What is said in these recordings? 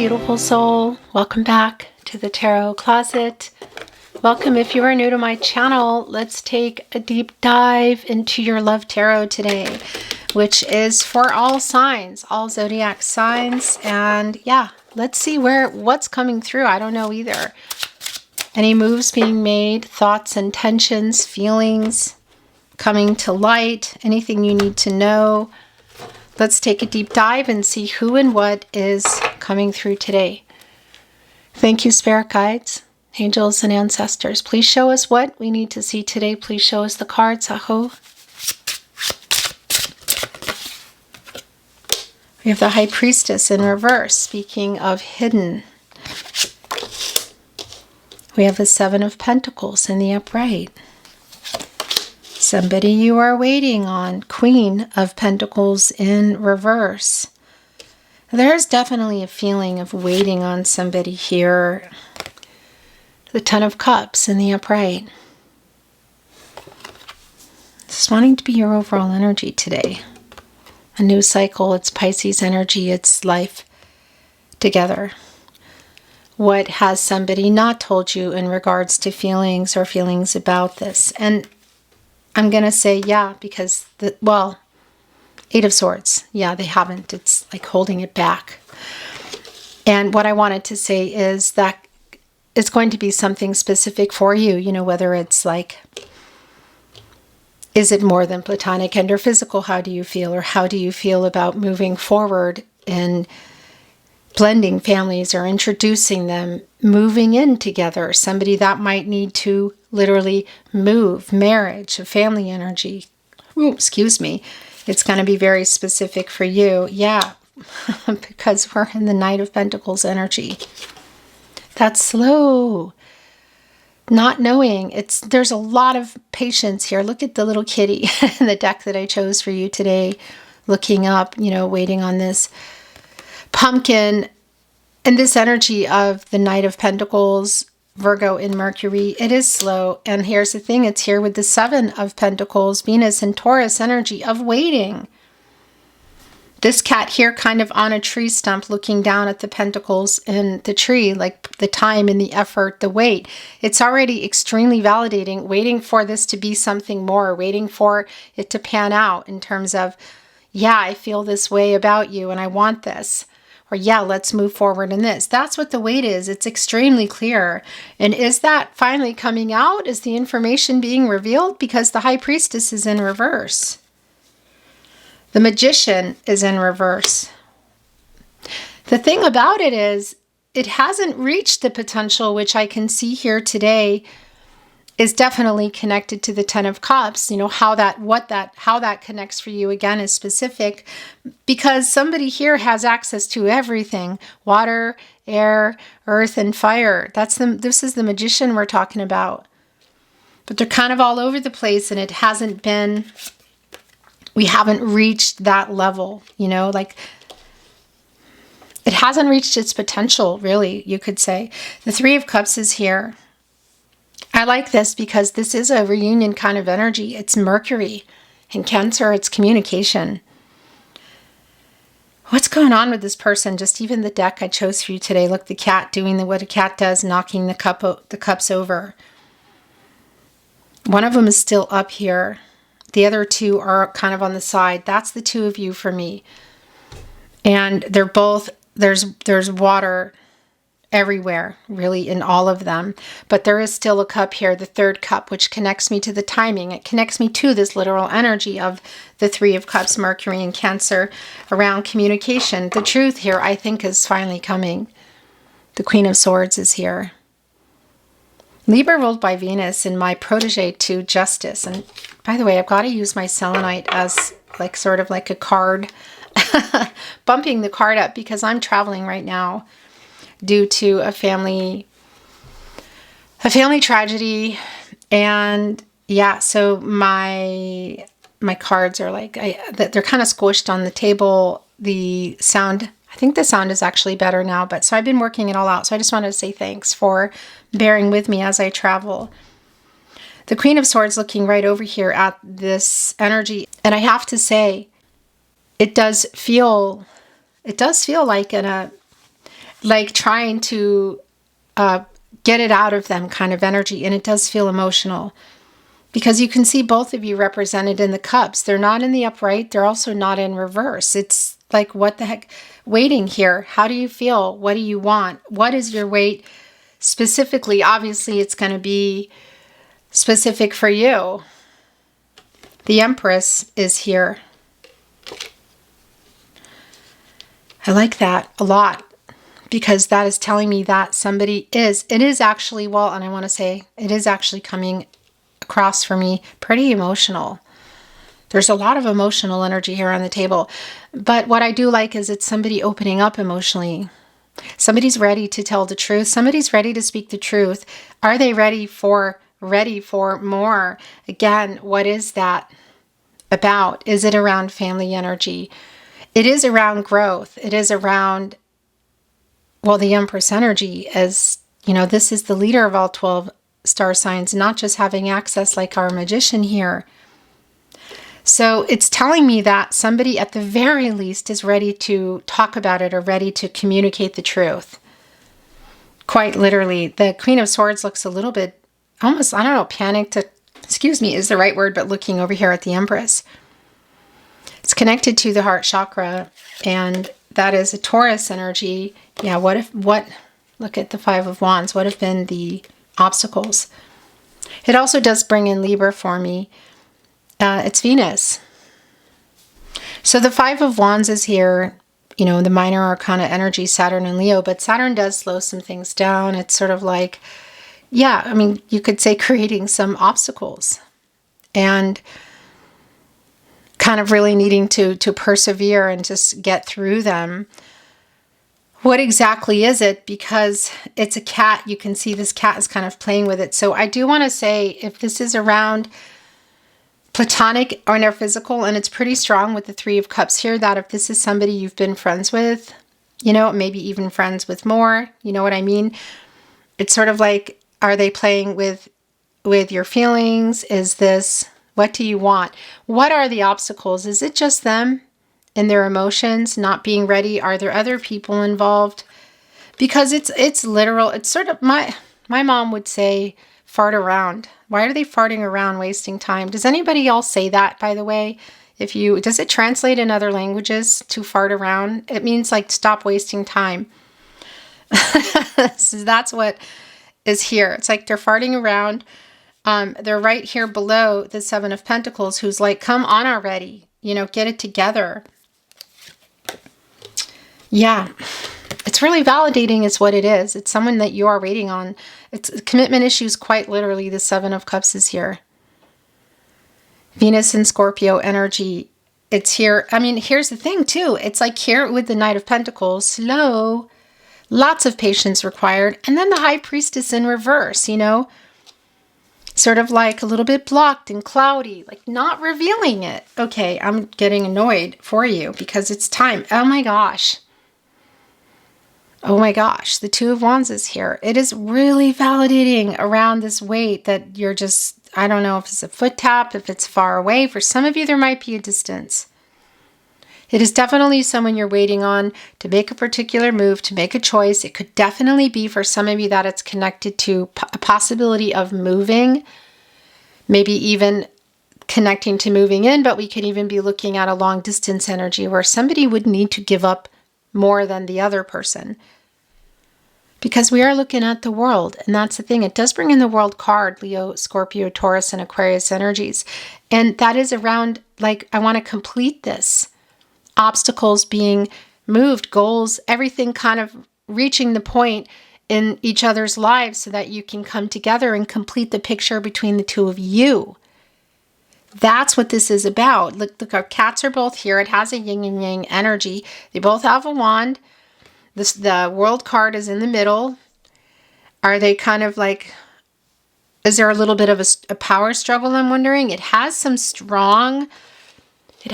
beautiful soul. Welcome back to the Tarot Closet. Welcome if you are new to my channel. Let's take a deep dive into your love tarot today, which is for all signs, all zodiac signs. And yeah, let's see what's coming through. I don't know either. Any moves being made, thoughts, intentions, feelings coming to light, anything you need to know. Let's take a deep dive and see who and what is coming through today. Thank you, spirit guides, angels, and ancestors. Please show us what we need to see today. Please show us the cards. Aho. We have the High Priestess in reverse, speaking of hidden. We have the Seven of Pentacles in the upright. Somebody you are waiting on, Queen of Pentacles in reverse. There's definitely a feeling of waiting on somebody here. The Ten of Cups in the upright. Just wanting to be your overall energy today. A new cycle, it's Pisces energy, it's life together. What has somebody not told you in regards to feelings or feelings about this? And I'm going to say, yeah, because, Eight of Swords. Yeah, they haven't. It's like holding it back. And what I wanted to say is that it's going to be something specific for you, you know, whether it's like, is it more than platonic and or physical? How do you feel? Or how do you feel about moving forward and blending families or introducing them, moving in together? Somebody that might need to literally move, marriage, a family energy. Ooh, excuse me. It's going to be very specific for you. Yeah, because we're in the Knight of Pentacles energy. That's slow. Not knowing. There's a lot of patience here. Look at the little kitty in the deck that I chose for you today. Looking up, you know, waiting on this pumpkin. And this energy of the Knight of Pentacles, Virgo in Mercury, it is slow. And here's the thing, it's here with the Seven of Pentacles, Venus and Taurus energy of waiting. This cat here kind of on a tree stump looking down at the pentacles in the tree, like the time and the effort, the wait. It's already extremely validating, waiting for this to be something more, waiting for it to pan out in terms of, yeah, I feel this way about you and I want this. Or yeah, let's move forward in this. That's what the wait is. It's extremely clear. And is that finally coming out? Is the information being revealed? Because the High Priestess is in reverse. The Magician is in reverse. The thing about it is, it hasn't reached the potential, which I can see here today is definitely connected to the Ten of Cups. You know, how that connects for you again is specific, because somebody here has access to everything: water, air, earth, and fire. This is the Magician we're talking about. But they're kind of all over the place, and we haven't reached that level, you know, like it hasn't reached its potential, really, you could say. The Three of Cups is here. I like this because this is a reunion kind of energy. It's Mercury. In Cancer, it's communication. What's going on with this person? Just even the deck I chose for you today. Look, the cat doing what a cat does, knocking the cups over. One of them is still up here. The other two are kind of on the side. That's the two of you for me. And they're both, there's water everywhere, really, in all of them. But there is still a cup here, the third cup, which connects me to the timing. It connects me to this literal energy of the Three of Cups, Mercury and Cancer, around communication. The truth here, I think, is finally coming. The Queen of Swords is here. Libra ruled by Venus and my protege to Justice. And by the way, I've got to use my selenite as like sort of like a card, bumping the card up because I'm traveling right now due to a family tragedy. And yeah, so my cards are like, they're kind of squished on the table. The sound, I think the sound is actually better now, but so I've been working it all out. So I just wanted to say thanks for bearing with me as I travel. The Queen of Swords looking right over here at this energy. And I have to say, it does feel like like trying to get it out of them kind of energy. And it does feel emotional because you can see both of you represented in the cups. They're not in the upright. They're also not in reverse. It's like, what the heck? Waiting here. How do you feel? What do you want? What is your weight specifically? Obviously, it's going to be specific for you. The Empress is here. I like that a lot because that is telling me that somebody it is actually, well, and I want to say it is actually coming across for me pretty emotional. There's a lot of emotional energy here on the table. But what I do like is it's somebody opening up emotionally. Somebody's ready to tell the truth. Somebody's ready to speak the truth. Are they ready for more? Again, what is that about? Is it around family energy? It is around growth. It is around, well, the Empress energy as, this is the leader of all 12 star signs, not just having access like our magician here. So it's telling me that somebody at the very least is ready to talk about it or ready to communicate the truth. Quite literally. The Queen of Swords looks a little bit almost, I don't know, panicked, is the right word, but looking over here at the Empress. It's connected to the heart chakra, and that is a Taurus energy. Yeah, look at the Five of Wands. What have been the obstacles? It also does bring in Libra for me. It's Venus. So the Five of Wands is here, the minor arcana energy, Saturn and Leo, but Saturn does slow some things down. It's sort of like, you could say creating some obstacles and kind of really needing to persevere and just get through them. What exactly is it? Because it's a cat. You can see this cat is kind of playing with it. So I do want to say, if this is around platonic or physical, and it's pretty strong with the Three of Cups here, that if this is somebody you've been friends with, maybe even friends with more, you know what I mean? It's sort of like, are they playing with your feelings? Is this, what do you want? What are the obstacles? Is it just them and their emotions not being ready? Are there other people involved? Because it's literal. It's sort of, my mom would say, fart around. Why are they farting around, wasting time? Does anybody else say that, by the way? Does it translate in other languages to fart around? It means like stop wasting time. So that's what is here. It's like they're farting around. They're right here below the Seven of Pentacles, who's like, come on already, get it together. Yeah, it's really validating is what it is. It's someone that you are waiting on. It's commitment issues, quite literally. The Seven of Cups is here. Venus and Scorpio energy. It's here. Here's the thing too. It's like here with the Knight of Pentacles, slow, lots of patience required. And then the High Priestess in reverse, sort of like a little bit blocked and cloudy, like not revealing it. Okay, I'm getting annoyed for you because it's time. Oh my gosh. The Two of Wands is here. It is really validating around this weight that you're just, I don't know if it's a foot tap, if it's far away. For some of you, there might be a distance. It is definitely someone you're waiting on to make a particular move, to make a choice. It could definitely be for some of you that it's connected to a possibility of moving, maybe even connecting to moving in, but we could even be looking at a long distance energy where somebody would need to give up more than the other person. Because we are looking at the world, and that's the thing. It does bring in the world card, Leo, Scorpio, Taurus, and Aquarius energies. And that is around, like, I want to complete this. Obstacles being moved, goals, everything kind of reaching the point in each other's lives so that you can come together and complete the picture between the two of you. That's what this is about. Look, our cats are both here. It has a yin and yang energy. They both have a wand. The world card is in the middle. Are they kind of like, is there a little bit of a power struggle, I'm wondering? It has some strong, what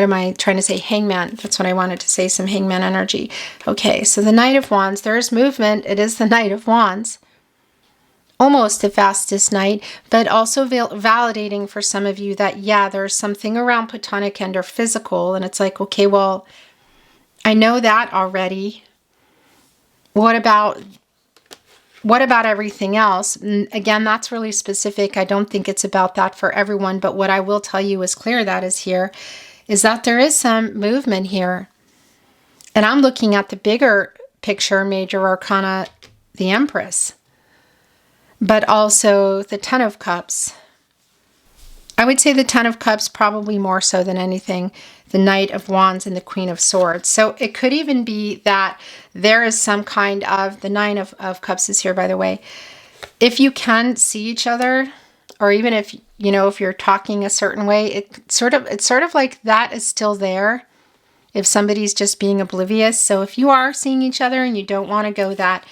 am I trying to say? Hangman. That's what I wanted to say, some hangman energy. Okay, so the Knight of Wands, there's movement. It is the Knight of Wands. almost the fastest night, but also validating for some of you that, yeah, there's something around platonic and or physical. And it's like, okay, well, I know that already. What about everything else? And again, that's really specific. I don't think it's about that for everyone, but what I will tell you is clear that is here, is that there is some movement here. And I'm looking at the bigger picture, major arcana, the Empress, but also the Ten of Cups. I would say the Ten of Cups probably more so than anything, the Knight of Wands and the Queen of Swords. So it could even be that there is some kind of, the Nine of Cups is here, by the way. If you can see each other, or even if, you know, if you're talking a certain way, it's sort of like that is still there if somebody's just being oblivious. So if you are seeing each other and you don't want to go that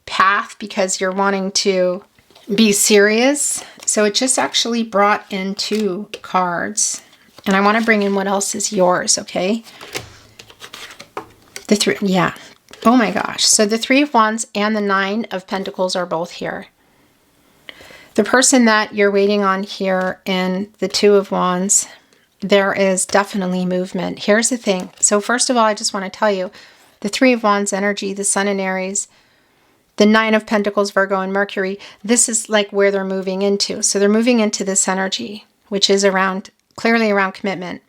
path because you're wanting to be serious. So it just actually brought in 2 cards. And I want to bring in what else is yours, okay? The 3, yeah. Oh my gosh. So the 3 of Wands and the 9 of Pentacles are both here. The person that you're waiting on here in the 2 of Wands, there is definitely movement. Here's the thing. So first of all, I just want to tell you, the 3 of Wands energy, the Sun in Aries, the 9 of Pentacles, Virgo and Mercury, this is like where they're moving into. So they're moving into this energy, which is clearly around commitment.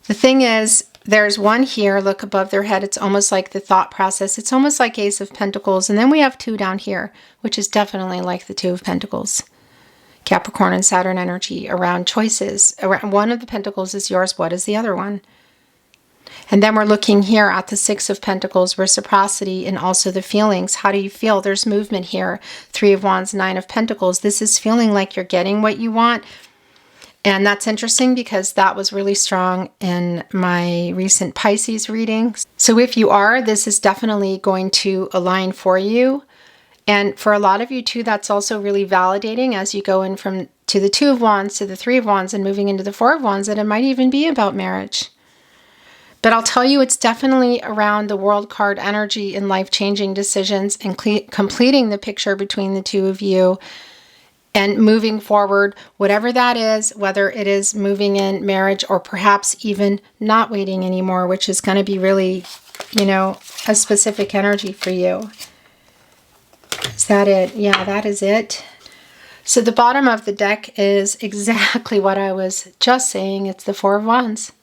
The thing is, there's one here, look above their head. It's almost like the thought process. It's almost like Ace of Pentacles. And then we have 2 down here, which is definitely like the 2 of Pentacles. Capricorn and Saturn energy around choices. One of the Pentacles is yours. What is the other one? And then we're looking here at the 6 of Pentacles, reciprocity, and also the feelings. How do you feel? There's movement here. 3 of Wands, 9 of Pentacles. This is feeling like you're getting what you want. And that's interesting because that was really strong in my recent Pisces reading. So if you are, this is definitely going to align for you. And for a lot of you too, that's also really validating as you go in to the 2 of Wands to the 3 of Wands and moving into the 4 of Wands, that it might even be about marriage. But I'll tell you, it's definitely around the World card energy and life-changing decisions and completing the picture between the 2 of you and moving forward, whatever that is, whether it is moving in marriage or perhaps even not waiting anymore, which is going to be really, you know, a specific energy for you. Is that it? Yeah, that is it. So the bottom of the deck is exactly what I was just saying. It's the 4 of Wands.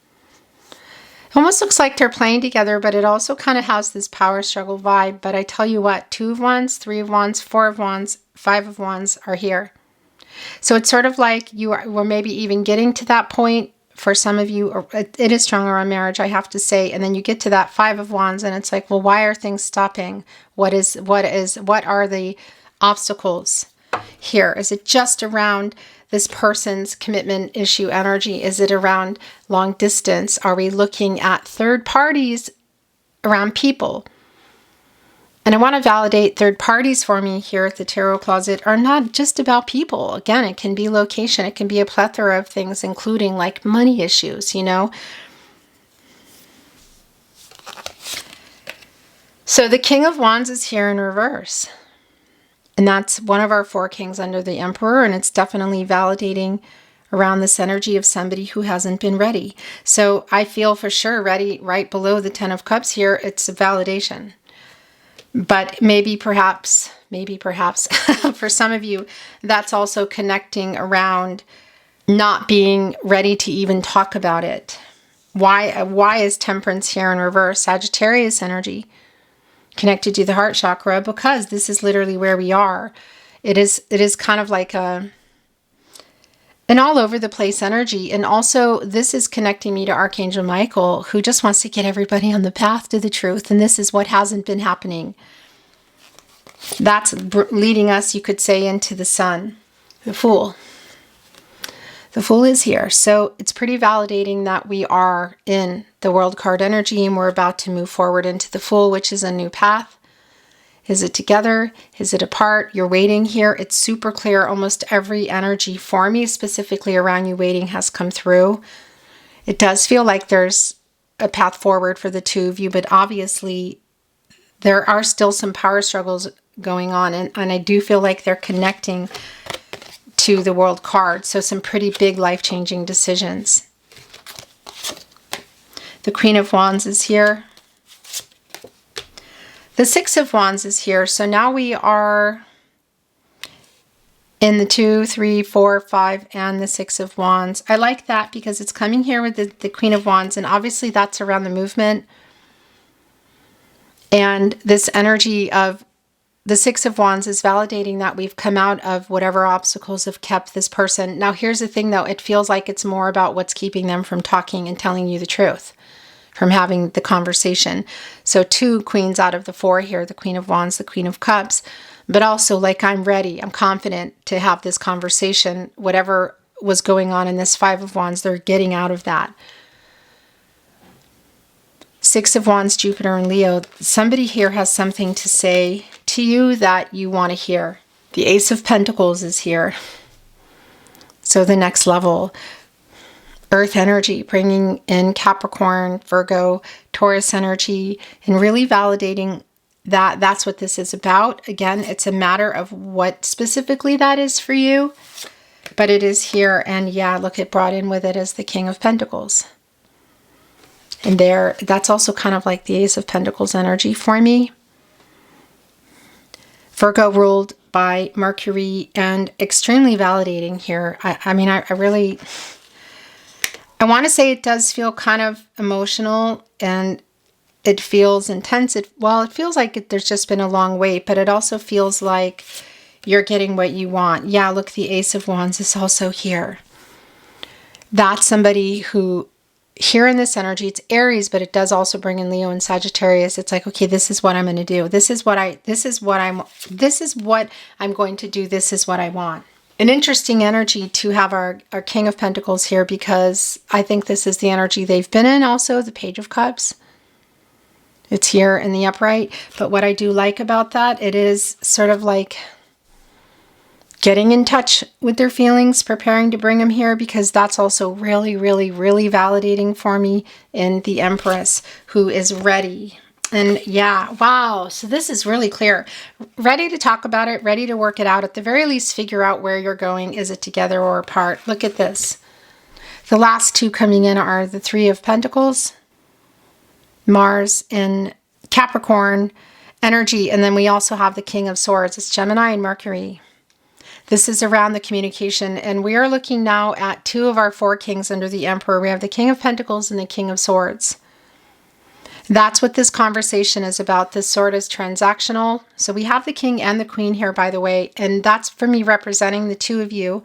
It almost looks like they're playing together, but it also kind of has this power struggle vibe. But I tell you what, 2 of Wands, 3 of Wands, 4 of Wands, 5 of Wands are here. So it's sort of like we're maybe even getting to that point for some of you. Or it is stronger on marriage, I have to say. And then you get to that 5 of Wands and it's like, well, why are things stopping? What are the obstacles here? Is it just around this person's commitment issue energy? Is it around long distance? Are we looking at third parties around people? And I want to validate third parties for me here at the Tarot Closet are not just about people. Again, it can be location. It can be a plethora of things, including like money issues, you know. So the King of Wands is here in reverse. And that's one of our 4 kings under the Emperor. And it's definitely validating around this energy of somebody who hasn't been ready. So I feel for sure ready right below the 10 of Cups here. It's a validation. But maybe perhaps for some of you, that's also connecting around not being ready to even talk about it. Why is Temperance here in reverse? Sagittarius energy connected to the heart chakra, because this is literally where we are. It is kind of like an all over the place energy. And also this is connecting me to Archangel Michael, who just wants to get everybody on the path to the truth. And this is what hasn't been happening. That's leading us, you could say, into the Sun. The Fool. The Fool is here. So it's pretty validating that we are in the World card energy and we're about to move forward into the Fool, which is a new path. Is it together? Is it apart? You're waiting here. It's super clear. Almost every energy for me, specifically around you waiting, has come through. It does feel like there's a path forward for the 2 of you, but obviously there are still some power struggles going on. And I do feel like they're connecting to the World card. So some pretty big life-changing decisions. The Queen of Wands is here. The Six of Wands is here. So now we are in the 2, 3, 4, 5, and the Six of Wands. I like that because it's coming here with the Queen of Wands, and obviously that's around the movement. And this energy of the Six of Wands is validating that we've come out of whatever obstacles have kept this person. Now, here's the thing, though. It feels like it's more about what's keeping them from talking and telling you the truth, from having the conversation. So 2 queens out of the 4 here, the Queen of Wands, the Queen of Cups. But also, like, I'm ready, I'm confident to have this conversation. Whatever was going on in this 5 of Wands, they're getting out of that. 6 of Wands, Jupiter and Leo. Somebody here has something to say to you that you want to hear. The Ace of Pentacles is here. So the next level. Earth energy, bringing in Capricorn, Virgo, Taurus energy, and really validating that that's what this is about. Again, it's a matter of what specifically that is for you, but it is here. And yeah, look, it brought in with it as the King of Pentacles. And there, that's also kind of like the Ace of Pentacles energy for me. Virgo ruled by Mercury, and extremely validating here. I mean, I really, I want to say it does feel kind of emotional, and it feels intense. It feels like there's just been a long wait, but it also feels like you're getting what you want. Yeah, look, the Ace of Wands is also here. That's somebody who, here in this energy, it's Aries, but it does also bring in Leo and Sagittarius. It's like, okay, this is what I'm going to do. This is what I'm going to do. This is what I want. An interesting energy to have our King of Pentacles here, because I think this is the energy they've been in. Also, the Page of Cups. It's here in the upright. But what I do like about that, it is sort of like getting in touch with their feelings, preparing to bring them here, because that's also really, really, really validating for me in the Empress, who is ready. And yeah, wow. So this is really clear. Ready to talk about it, ready to work it out. At the very least, figure out where you're going. Is it together or apart? Look at this. The last 2 coming in are the 3 of Pentacles, Mars in Capricorn energy. And then we also have the King of Swords. It's Gemini and Mercury. This is around the communication. And we are looking now at 2 of our 4 kings under the Emperor. We have the King of Pentacles and the King of Swords. That's what this conversation is about. This sword is transactional. So we have the King and the Queen here, by the way. And that's for me representing the 2 of you.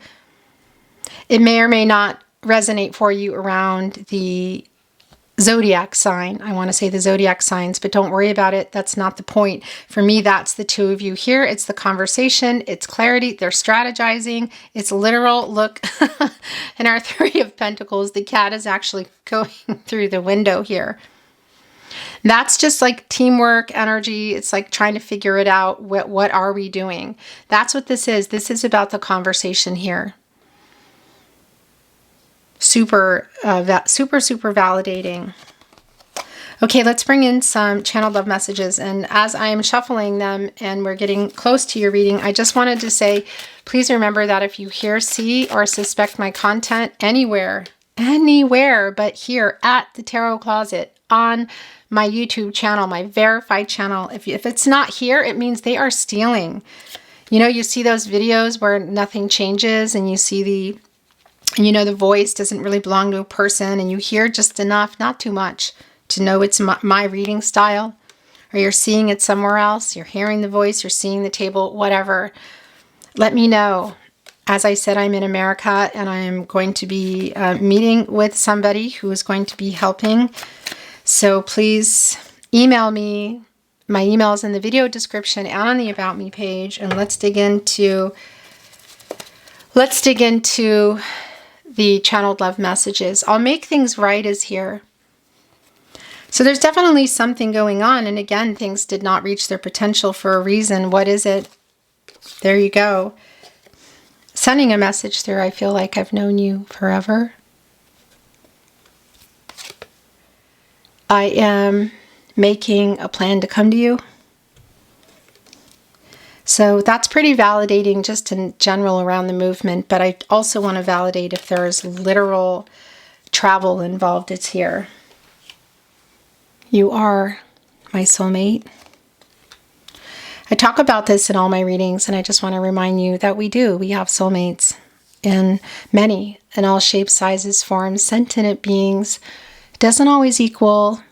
It may or may not resonate for you around the zodiac sign. I want to say the zodiac signs, but don't worry about it. That's not the point. For me, that's the 2 of you here. It's the conversation. It's clarity. They're strategizing. It's literal. Look, in our 3 of Pentacles, the cat is actually going through the window here. That's just like teamwork energy. It's like trying to figure it out. What are we doing? That's what this is. This is about the conversation here. Super validating. Okay, let's bring in some channeled love messages. And as I am shuffling them and we're getting close to your reading, I just wanted to say, please remember that if you hear, see, or suspect my content anywhere but here at the Tarot Closet on my YouTube channel, my verified channel, if it's not here, it means they are stealing. You know, you see those videos where nothing changes and you see the voice doesn't really belong to a person, and you hear just enough, not too much, to know it's my reading style, or you're seeing it somewhere else, you're hearing the voice, you're seeing the table, whatever. Let me know. As I said, I'm in America, and I'm going to be meeting with somebody who is going to be helping. So please email me. My email is in the video description and on the About Me page, and let's dig into the channeled love messages. I'll make things right is here. So there's definitely something going on. And again, things did not reach their potential for a reason. What is it? There you go. Sending a message through, I feel like I've known you forever. I am making a plan to come to you. So that's pretty validating just in general around the movement, but I also want to validate if there's literal travel involved. It's here. You are my soulmate. I talk about this in all my readings, and I just want to remind you that we do. We have soulmates in many, in all shapes, sizes, forms, sentient beings. It doesn't always equal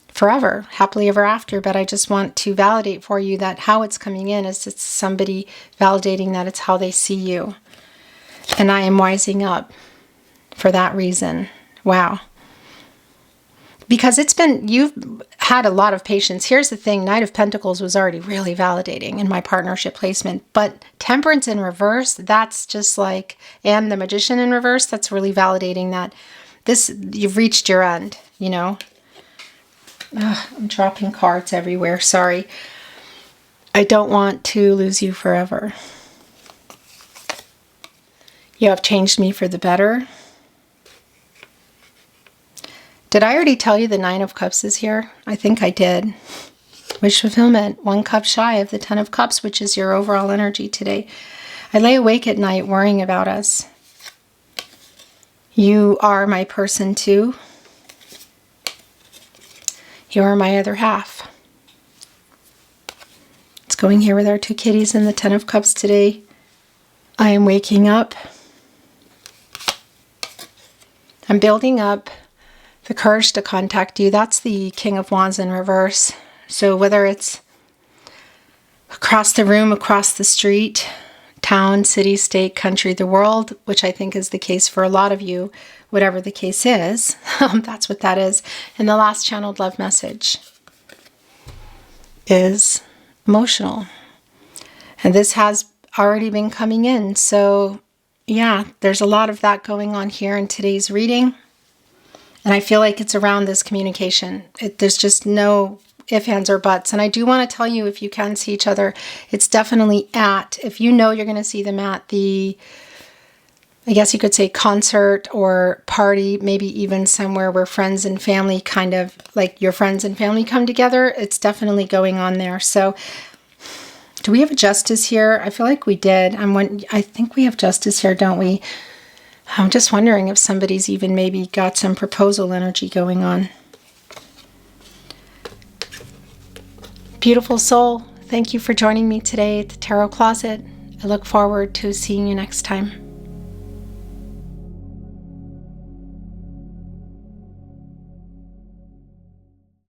forever, happily ever after, but I just want to validate for you that how it's coming in is it's somebody validating that it's how they see you. And I am wising up for that reason. Wow. Because you've had a lot of patience. Here's the thing, Knight of Pentacles was already really validating in my partnership placement, but Temperance in reverse, that's just like, and the Magician in reverse, that's really validating that you've reached your end, you know. Ugh, I'm dropping cards everywhere, sorry. I don't want to lose you forever. You have changed me for the better. Did I already tell you the Nine of Cups is here? I think I did. Wish fulfillment, 1 cup shy of the 10 of Cups, which is your overall energy today. I lay awake at night worrying about us. You are my person too. You are my other half. It's going here with our 2 kitties and the 10 of Cups today. I am waking up. I'm building up the courage to contact you. That's the King of Wands in reverse. So whether it's across the room, across the street, town, city, state, country, the world, which I think is the case for a lot of you, whatever the case is, that's what that is. And the last channeled love message is emotional. And this has already been coming in. So yeah, there's a lot of that going on here in today's reading. And I feel like it's around this communication. There's just no ifs, ands, or buts. And I do want to tell you, if you can see each other, it's definitely if you know you're going to see them at the, I guess you could say, concert or party, maybe even somewhere where friends and family kind of, like your friends and family come together, it's definitely going on there. So do we have a justice here? I feel like we did. I think we have justice here, don't we? I'm just wondering if somebody's even maybe got some proposal energy going on. Beautiful soul, thank you for joining me today at the Tarot Closet. I look forward to seeing you next time.